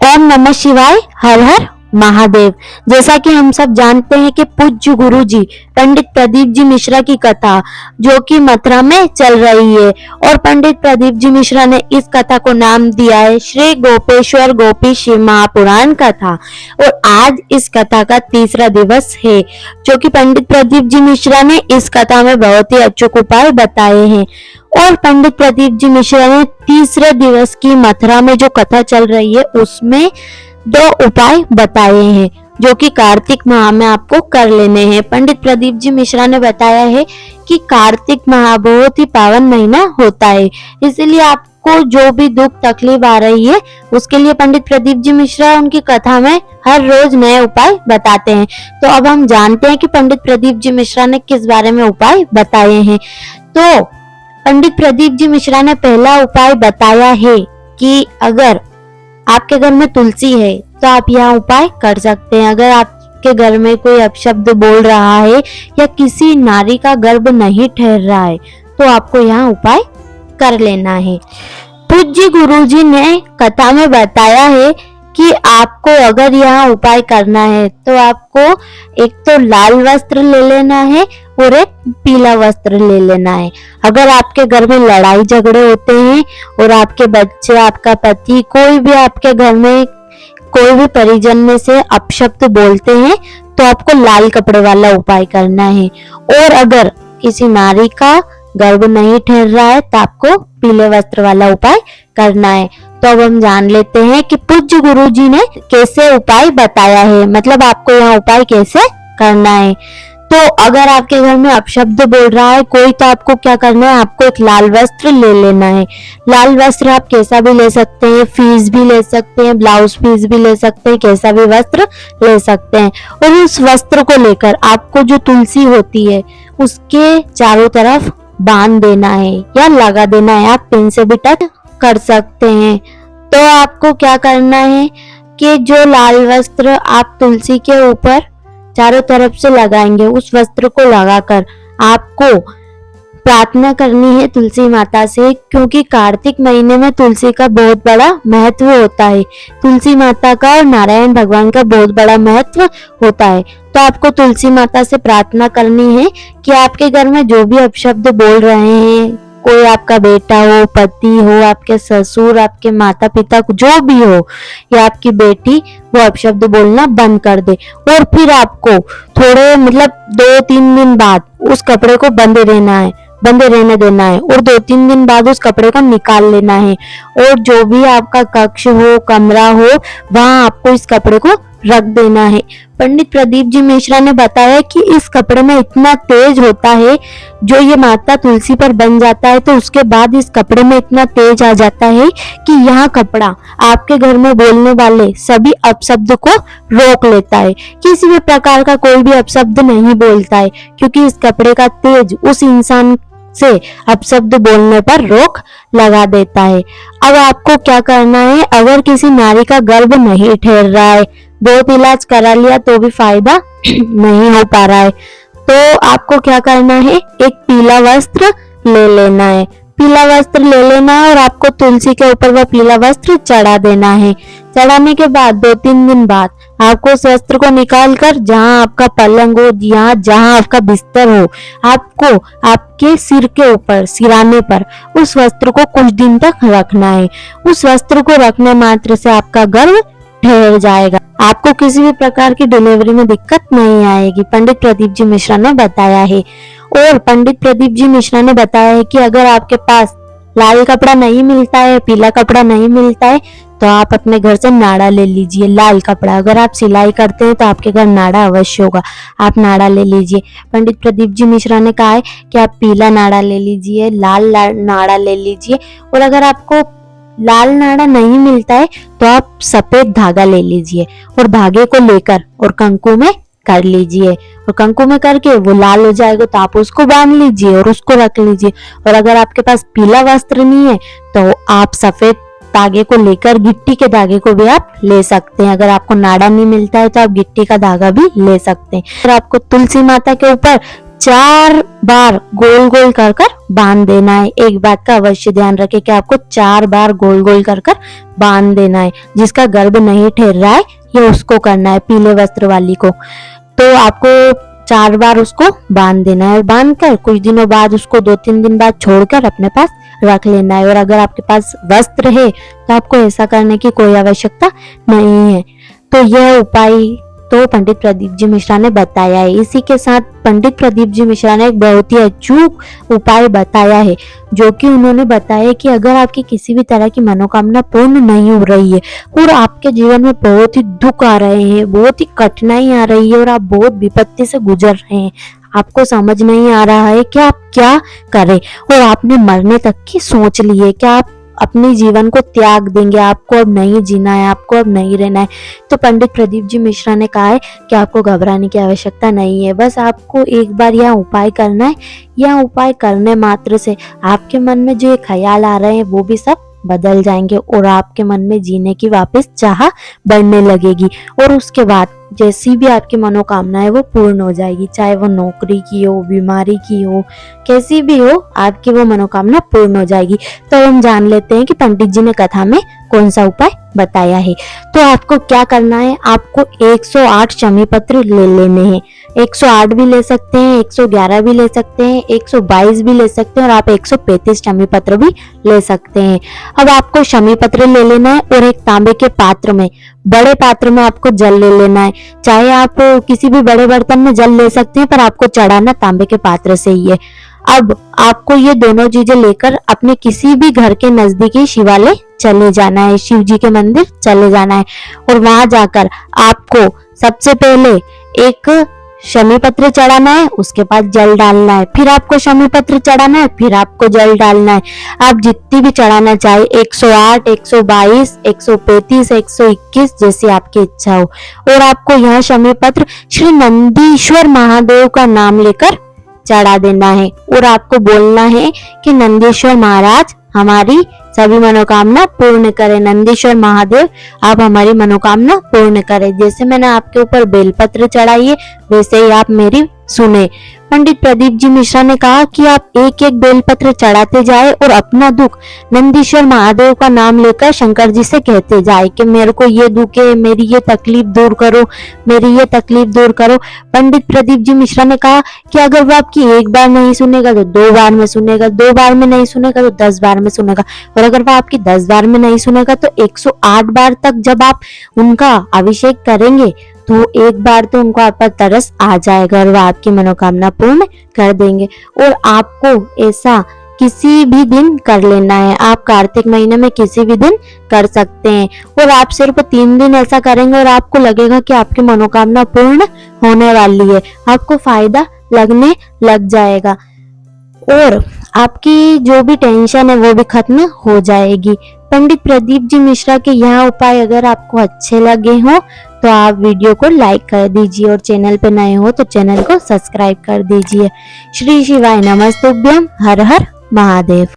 ओम नमः शिवाय, हर हर महादेव। जैसा कि हम सब जानते हैं कि पूज्य गुरु जी पंडित प्रदीप जी मिश्रा की कथा जो कि मथुरा में चल रही है और पंडित प्रदीप जी मिश्रा ने इस कथा को नाम दिया है श्री गोपेश्वर गोपी शिव महापुराण कथा। और आज इस कथा का तीसरा दिवस है जो कि पंडित प्रदीप जी मिश्रा ने इस कथा में बहुत ही अचूक उपाय बताए हैं। और पंडित प्रदीप जी मिश्रा ने तीसरे दिवस की मथुरा में जो कथा चल रही है उसमें 2 उपाय बताए हैं जो कि कार्तिक माह में आपको कर लेने हैं। पंडित प्रदीप जी मिश्रा ने बताया है कि कार्तिक माह बहुत ही पावन महीना होता है, इसलिए आपको जो भी दुख तकलीफ आ रही है उसके लिए पंडित प्रदीप जी मिश्रा उनकी कथा में हर रोज नए उपाय बताते हैं। तो अब हम जानते हैं कि पंडित प्रदीप जी मिश्रा ने किस बारे में उपाय बताए हैं। तो पंडित प्रदीप जी मिश्रा ने पहला उपाय बताया है कि अगर आपके घर में तुलसी है तो आप यह उपाय कर सकते हैं। अगर आपके घर में कोई अपशब्द बोल रहा है या किसी नारी का गर्भ नहीं ठहर रहा है तो आपको यह उपाय कर लेना है। पूज्य गुरुजी ने कथा में बताया है कि आपको अगर यह उपाय करना है तो आपको एक तो लाल वस्त्र ले लेना है और एक पीला वस्त्र ले लेना है। अगर आपके घर में लड़ाई झगड़े होते हैं और आपके बच्चे, आपका पति, कोई भी आपके घर में कोई भी परिजन में से अपशब्द बोलते हैं तो आपको लाल कपड़े वाला उपाय करना है। और अगर किसी नारी का गर्भ नहीं ठहर रहा है तो आपको पीले वस्त्र वाला उपाय करना है। तो अब हम जान लेते हैं कि पूज्य गुरु जी ने कैसे उपाय बताया है, मतलब आपको यह उपाय कैसे करना है। तो अगर आपके घर में अपशब्द बोल रहा है कोई तो आपको क्या करना है, आपको एक लाल वस्त्र ले लेना है। लाल वस्त्र आप कैसा भी ले सकते हैं, फीस भी ले सकते हैं, ब्लाउज पीस भी ले सकते हैं, कैसा भी वस्त्र ले सकते हैं। और उस वस्त्र को लेकर आपको जो तुलसी होती है उसके चारों तरफ बांध देना है या लगा देना है। आप पिन से भी टच कर सकते हैं। तो आपको क्या करना है कि जो लाल वस्त्र आप तुलसी के ऊपर चारों तरफ से लगाएंगे उस वस्त्र को लगाकर आपको प्रार्थना करनी है तुलसी माता से, क्योंकि कार्तिक महीने में तुलसी का बहुत बड़ा महत्व होता है। तुलसी माता का और नारायण भगवान का बहुत बड़ा महत्व होता है। तो आपको तुलसी माता से प्रार्थना करनी है कि आपके घर में जो भी अपशब्द बोल रहे हैं, कोई आपका बेटा हो, पति हो, आपके ससुर, आपके माता पिता, जो भी हो या आपकी बेटी, वो अपशब्द बोलना बंद कर दे। और फिर आपको थोड़े 2-3 दिन बाद उस कपड़े को बंद रहने देना है और 2-3 दिन बाद उस कपड़े को निकाल लेना है। और जो भी आपका कक्ष हो, कमरा हो, वहां आपको इस कपड़े को रख देना है। पंडित प्रदीप जी मिश्रा ने बताया कि इस कपड़े में इतना तेज होता है, जो ये माता तुलसी पर बन जाता है तो उसके बाद इस कपड़े में इतना तेज आ जाता है कि यह कपड़ा आपके घर में बोलने वाले सभी अपशब्द को रोक लेता है। किसी भी प्रकार का कोई भी अपशब्द नहीं बोलता है, क्योंकि इस कपड़े का तेज उस इंसान से अपशब्द बोलने पर रोक लगा देता है। अब आपको क्या करना है, अगर किसी नारी का गर्भ नहीं ठहर रहा है, बहुत इलाज करा लिया तो भी फायदा नहीं हो पा रहा है, तो आपको क्या करना है, एक पीला वस्त्र ले लेना है। पीला वस्त्र ले लेना है और आपको तुलसी के ऊपर वह पीला वस्त्र चढ़ा देना है। चढ़ाने के बाद 2-3 दिन बाद आपको उस वस्त्र को निकालकर जहां आपका पलंग हो या जहां आपका बिस्तर हो, आपको आपके सिर के ऊपर, सिराने पर उस वस्त्र को कुछ दिन तक रखना है। उस वस्त्र को रखने मात्र से आपका गर्भ ठहर जाएगा, आपको किसी भी प्रकार की डिलीवरी में दिक्कत नहीं आएगी, पंडित प्रदीप जी मिश्रा ने बताया है। और पंडित प्रदीप जी मिश्रा ने बताया है कि अगर आपके पास लाल कपड़ा नहीं मिलता है, पीला कपड़ा नहीं मिलता है, तो आप अपने घर से नाड़ा ले लीजिए, लाल कपड़ा। अगर आप सिलाई करते हैं तो आपके घर नाड़ा अवश्य होगा, आप नाड़ा ले लीजिए। पंडित प्रदीप जी मिश्रा ने कहा है कि आप पीला नाड़ा ले लीजिए, लाल नाड़ा ले लीजिए। और अगर आपको लाल नाड़ा नहीं मिलता है तो आप सफेद धागा ले लीजिए और धागे को लेकर और कंकु में कर लीजिए, और कंकु में करके वो लाल हो जाएगा तो आप उसको बांध लीजिए और उसको रख लीजिए। और अगर आपके पास पीला वस्त्र नहीं है तो आप सफेद धागे को लेकर गिट्टी के धागे को भी आप ले सकते हैं। अगर आपको नाड़ा नहीं मिलता है तो आप गिट्टी का धागा भी ले सकते हैं। और आपको तुलसी माता के ऊपर 4 बार गोल गोल कर कर बांध देना है। एक बात का अवश्य ध्यान रखें कि आपको 4 बार गोल गोल कर कर बांध देना है। जिसका गर्भ नहीं ठहर रहा है ये उसको करना है, पीले वस्त्र वाली को। तो आपको 4 बार उसको बांध देना है और बांध कर कुछ दिनों बाद उसको 2-3 दिन बाद छोड़कर अपने पास रख लेना है। और अगर आपके पास वस्त्र है तो आपको ऐसा करने की कोई आवश्यकता नहीं है। तो यह उपाय तो पंडित प्रदीप जी मिश्रा ने बताया है। इसी के साथ पंडित प्रदीप जी मिश्रा ने एक बहुत ही अचूक उपाय बताया है, जो कि उन्होंने बताया कि अगर आपकी किसी भी तरह की मनोकामना पूर्ण नहीं हो रही है और आपके जीवन में बहुत ही दुख आ रहे हैं, बहुत ही कठिनाई आ रही है और आप बहुत विपत्ति से गुजर रहे हैं, आपको समझ नहीं आ रहा है कि आप क्या करें और आपने मरने तक की सोच ली है कि आप अपने जीवन को त्याग देंगे, आपको अब नहीं जीना है, आपको अब नहीं रहना है, तो पंडित प्रदीप जी मिश्रा ने कहा है कि आपको घबराने की आवश्यकता नहीं है। बस आपको एक बार यह उपाय करना है। यह उपाय करने मात्र से आपके मन में जो ये ख्याल आ रहे हैं वो भी सब बदल जाएंगे और आपके मन में जीने की वापस चाह बढ़ने लगेगी। और उसके बाद जैसी भी आपकी मनोकामना है वो पूर्ण हो जाएगी, चाहे वो नौकरी की हो, बीमारी की हो, कैसी भी हो, आपकी वो मनोकामना पूर्ण हो जाएगी। तो हम जान लेते हैं कि पंडित जी ने कथा में कौन सा उपाय बताया है। तो आपको क्या करना है, आपको 108 शमी पत्र ले लेने हैं। 108 भी ले सकते हैं, 111 भी ले सकते हैं, 122 भी ले सकते हैं और आप 135 शमी पत्र भी ले सकते हैं। अब आपको शमी पत्र ले लेना है और एक तांबे के पात्र में, बड़े पात्र में आपको जल ले लेना है। चाहे आप किसी भी बड़े बर्तन में जल ले सकते हैं, पर आपको चढ़ाना तांबे के पात्र से ही है। अब आपको ये दोनों चीजें लेकर अपने किसी भी घर के नजदीकी शिवालय चले जाना है, शिव जी के मंदिर चले जाना है और वहां जाकर आपको सबसे पहले एक शमी पत्र चढ़ाना है, उसके बाद जल डालना है, फिर आपको शमी पत्र चढ़ाना है, फिर आपको जल डालना है। आप जितनी भी चढ़ाना चाहे, 108, 122, 135, 121, जैसी आपकी इच्छा हो। और आपको यह शमी पत्र श्री नंदीश्वर महादेव का नाम लेकर चढ़ा देना है और आपको बोलना है कि नंदीश्वर महाराज हमारी सभी मनोकामना पूर्ण करें, नंदीश्वर महादेव आप हमारी मनोकामना पूर्ण करें। जैसे मैंने आपके ऊपर बेलपत्र चढ़ाई है वैसे ही आप मेरी सुने। पंडित प्रदीप जी मिश्रा ने कहा कि आप एक एक बेलपत्र चढ़ाते जाए और अपना दुख नंदीश्वर महादेव का नाम लेकर शंकर जी से कहते जाए कि मेरे को ये दुख है, मेरी ये तकलीफ दूर करो, मेरी ये तकलीफ दूर करो। पंडित प्रदीप जी मिश्रा ने कहा कि अगर वो आपकी एक बार नहीं सुनेगा तो 2 बार में सुनेगा, 2 बार में नहीं सुनेगा तो 10 बार में सुनेगा, और अगर वो आपकी 10 बार में नहीं सुनेगा तो 108 बार तक जब आप उनका अभिषेक करेंगे तो एक बार तो उनको आप पर तरस आ जाएगा और वह आपकी मनोकामना पूर्ण कर देंगे। और आपको ऐसा किसी भी दिन कर लेना है, आप कार्तिक महीने में किसी भी दिन कर सकते हैं और आप सिर्फ 3 दिन ऐसा करेंगे और आपको लगेगा कि आपकी मनोकामना पूर्ण होने वाली है, आपको फायदा लगने लग जाएगा और आपकी जो भी टेंशन है वो भी खत्म हो जाएगी। पंडित प्रदीप जी मिश्रा के यह उपाय अगर आपको अच्छे लगे हो तो आप वीडियो को लाइक कर दीजिए और चैनल पे नए हो तो चैनल को सब्सक्राइब कर दीजिए। श्री शिवाय नमस्तुभ्यम। हर हर महादेव।